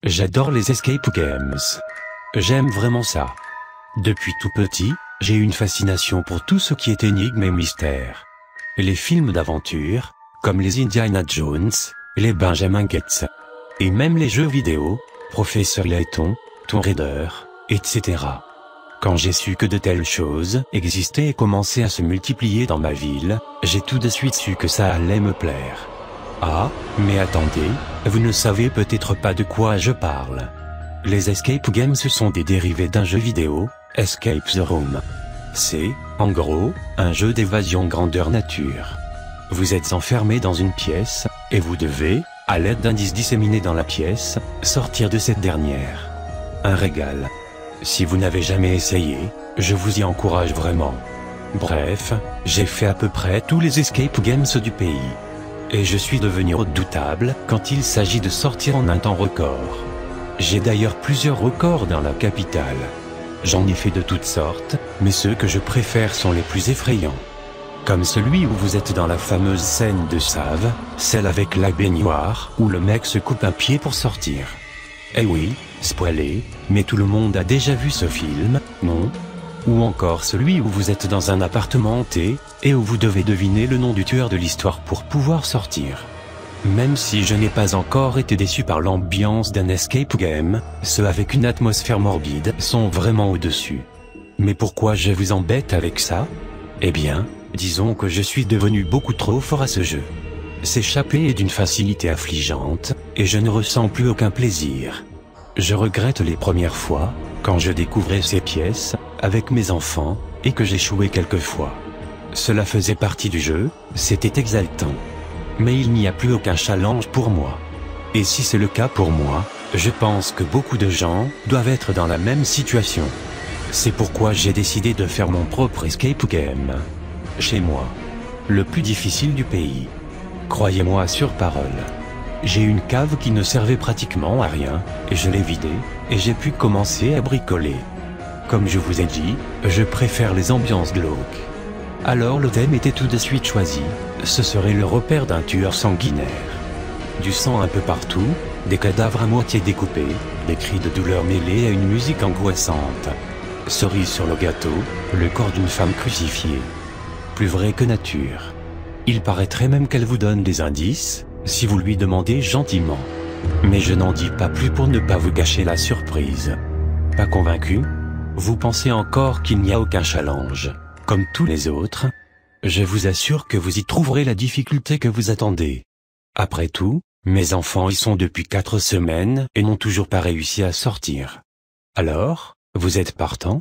J'adore les escape games. J'aime vraiment ça. Depuis tout petit, j'ai une fascination pour tout ce qui est énigme et mystère. Les films d'aventure, comme les Indiana Jones, les Benjamin Gates, et même les jeux vidéo, Professeur Layton, Tomb Raider, etc. Quand j'ai su que de telles choses existaient et commençaient à se multiplier dans ma ville, j'ai tout de suite su que ça allait me plaire. Ah, mais attendez, vous ne savez peut-être pas de quoi je parle. Les escape games sont des dérivés d'un jeu vidéo, Escape the Room. C'est, en gros, un jeu d'évasion grandeur nature. Vous êtes enfermé dans une pièce, et vous devez, à l'aide d'indices disséminés dans la pièce, sortir de cette dernière. Un régal. Si vous n'avez jamais essayé, je vous y encourage vraiment. Bref, j'ai fait à peu près tous les escape games du pays. Et je suis devenu redoutable quand il s'agit de sortir en un temps record. J'ai d'ailleurs plusieurs records dans la capitale. J'en ai fait de toutes sortes, mais ceux que je préfère sont les plus effrayants. Comme celui où vous êtes dans la fameuse scène de Save, celle avec la baignoire, où le mec se coupe un pied pour sortir. Eh oui, spoilé, mais tout le monde a déjà vu ce film, non ? Ou encore celui où vous êtes dans un appartement hanté, et où vous devez deviner le nom du tueur de l'histoire pour pouvoir sortir. Même si je n'ai pas encore été déçu par l'ambiance d'un escape game, ceux avec une atmosphère morbide sont vraiment au-dessus. Mais pourquoi je vous embête avec ça ? Eh bien, disons que je suis devenu beaucoup trop fort à ce jeu. S'échapper est d'une facilité affligeante, et je ne ressens plus aucun plaisir. Je regrette les premières fois, quand je découvrais ces pièces, avec mes enfants, et que j'échouais quelquefois. Cela faisait partie du jeu, c'était exaltant. Mais il n'y a plus aucun challenge pour moi. Et si c'est le cas pour moi, je pense que beaucoup de gens doivent être dans la même situation. C'est pourquoi j'ai décidé de faire mon propre escape game. Chez moi. Le plus difficile du pays. Croyez-moi sur parole. J'ai une cave qui ne servait pratiquement à rien, et je l'ai vidée, et j'ai pu commencer à bricoler. Comme je vous ai dit, je préfère les ambiances glauques. Alors le thème était tout de suite choisi, ce serait le repère d'un tueur sanguinaire. Du sang un peu partout, des cadavres à moitié découpés, des cris de douleur mêlés à une musique angoissante. Cerise sur le gâteau, le corps d'une femme crucifiée. Plus vrai que nature. Il paraîtrait même qu'elle vous donne des indices, si vous lui demandez gentiment. Mais je n'en dis pas plus pour ne pas vous gâcher la surprise. Pas convaincu ? Vous pensez encore qu'il n'y a aucun challenge, comme tous les autres ? Je vous assure que vous y trouverez la difficulté que vous attendez. Après tout, mes enfants y sont depuis 4 semaines et n'ont toujours pas réussi à sortir. Alors, vous êtes partant ?